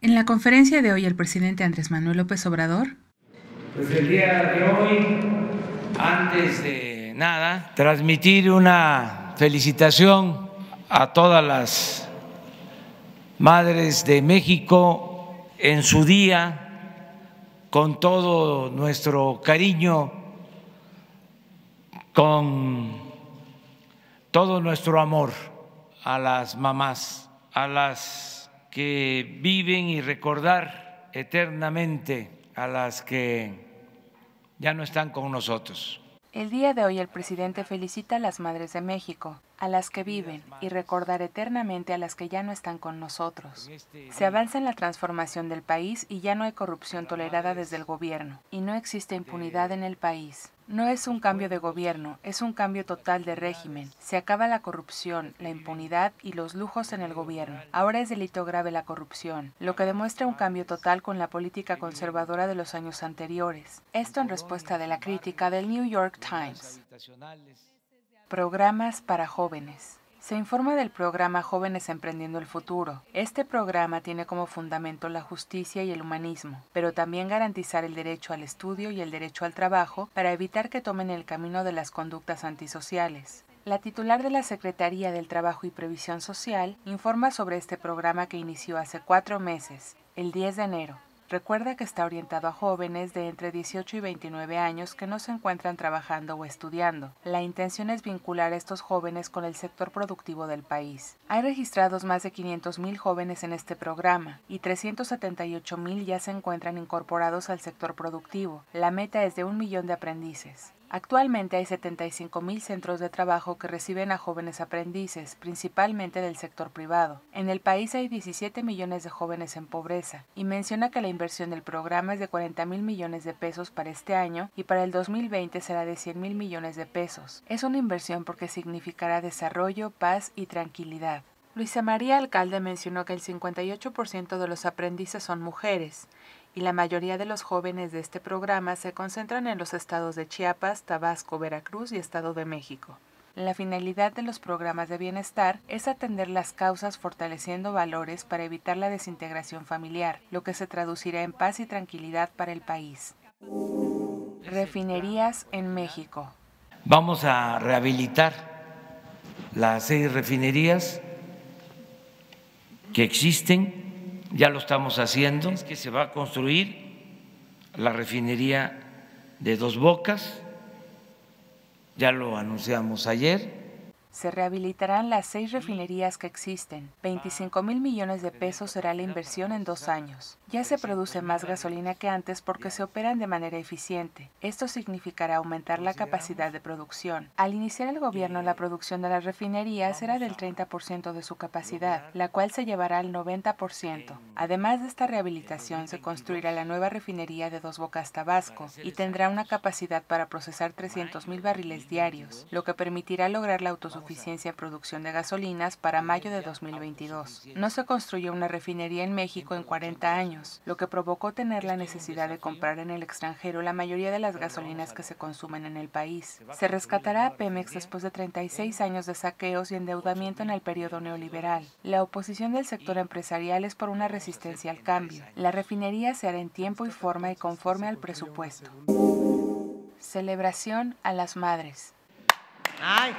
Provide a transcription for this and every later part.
En la conferencia de hoy, el presidente Andrés Manuel López Obrador. Pues el día de hoy, antes de nada, transmitir una felicitación a todas las madres de México en su día, con todo nuestro cariño, con todo nuestro amor a las mamás, a las que viven, y recordar eternamente a las que ya no están con nosotros. El día de hoy el presidente felicita a las madres de México, a las que viven, y recordar eternamente a las que ya no están con nosotros. Se avanza en la transformación del país y ya no hay corrupción tolerada desde el gobierno, y no existe impunidad en el país. No es un cambio de gobierno, es un cambio total de régimen. Se acaba la corrupción, la impunidad y los lujos en el gobierno. Ahora es delito grave la corrupción, lo que demuestra un cambio total con la política conservadora de los años anteriores. Esto en respuesta de la crítica del New York Times. Programas para jóvenes. Se informa del programa Jóvenes Emprendiendo el Futuro. Este programa tiene como fundamento la justicia y el humanismo, pero también garantizar el derecho al estudio y el derecho al trabajo para evitar que tomen el camino de las conductas antisociales. La titular de la Secretaría del Trabajo y Previsión Social informa sobre este programa que inició hace 4 meses, el 10 de enero. Recuerda que está orientado a jóvenes de entre 18 y 29 años que no se encuentran trabajando o estudiando. La intención es vincular a estos jóvenes con el sector productivo del país. Hay registrados más de 500,000 jóvenes en este programa y 378,000 ya se encuentran incorporados al sector productivo. La meta es de 1 millón de aprendices. Actualmente hay 75,000 centros de trabajo que reciben a jóvenes aprendices, principalmente del sector privado. En el país hay 17 millones de jóvenes en pobreza, y menciona que la inversión del programa es de 40,000 millones de pesos para este año y para el 2020 será de 100,000 millones de pesos. Es una inversión porque significará desarrollo, paz y tranquilidad. Luisa María Alcalde mencionó que el 58% de los aprendices son mujeres, y la mayoría de los jóvenes de este programa se concentran en los estados de Chiapas, Tabasco, Veracruz y Estado de México. La finalidad de los programas de bienestar es atender las causas fortaleciendo valores para evitar la desintegración familiar, lo que se traducirá en paz y tranquilidad para el país. Refinerías en México. Vamos a rehabilitar las 6 refinerías que existen. Ya lo estamos haciendo. Es que se va a construir la refinería de Dos Bocas, ya lo anunciamos ayer. Se rehabilitarán las 6 refinerías que existen. 25,000 millones de pesos será la inversión en 2 años. Ya se produce más gasolina que antes porque se operan de manera eficiente. Esto significará aumentar la capacidad de producción. Al iniciar el gobierno, la producción de las refinerías era del 30% de su capacidad, la cual se llevará al 90%. Además de esta rehabilitación, se construirá la nueva refinería de Dos Bocas, Tabasco, y tendrá una capacidad para procesar 300,000 barriles diarios, lo que permitirá lograr la autosuficiencia en producción de gasolinas para mayo de 2022. No se construyó una refinería en México en 40 años, lo que provocó tener la necesidad de comprar en el extranjero la mayoría de las gasolinas que se consumen en el país. Se rescatará a Pemex después de 36 años de saqueos y endeudamiento en el periodo neoliberal. La oposición del sector empresarial es por una resistencia al cambio. La refinería se hará en tiempo y forma y conforme al presupuesto. Celebración a las madres. ¡Ay!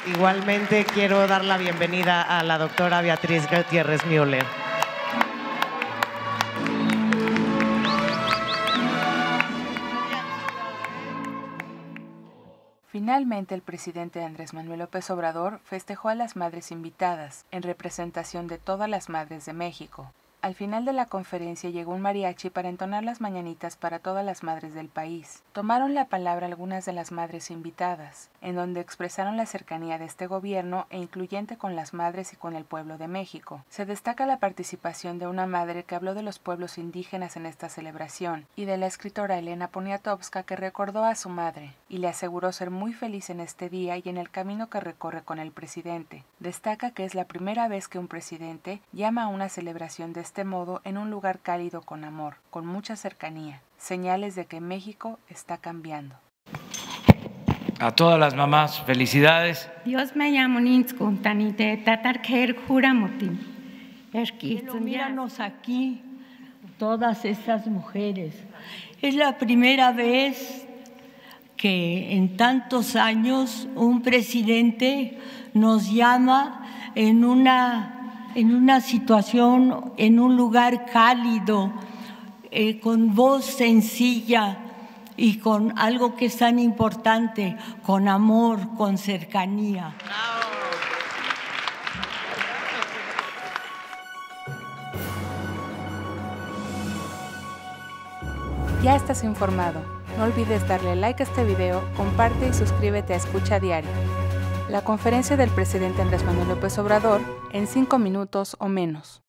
Igualmente quiero dar la bienvenida a la doctora Beatriz Gutiérrez Müller. Finalmente, el presidente Andrés Manuel López Obrador festejó a las madres invitadas, en representación de todas las madres de México. Al final de la conferencia llegó un mariachi para entonar las mañanitas para todas las madres del país. Tomaron la palabra algunas de las madres invitadas, en donde expresaron la cercanía de este gobierno e incluyente con las madres y con el pueblo de México. Se destaca la participación de una madre que habló de los pueblos indígenas en esta celebración y de la escritora Elena Poniatowska, que recordó a su madre y le aseguró ser muy feliz en este día y en el camino que recorre con el presidente. Destaca que es la primera vez que un presidente llama a una celebración de este modo en un lugar cálido con amor, con mucha cercanía, señales de que México está cambiando. A todas las mamás, felicidades. Dios me llamo Ninsko, tanite tatar kher juramotim. Míranos aquí, todas estas mujeres. Es la primera vez que en tantos años un presidente nos llama en una situación, en un lugar cálido, con voz sencilla y con algo que es tan importante, con amor, con cercanía. Ya estás informado. No olvides darle like a este video, comparte y suscríbete a Escucha Diario. La conferencia del presidente Andrés Manuel López Obrador en 5 minutos o menos.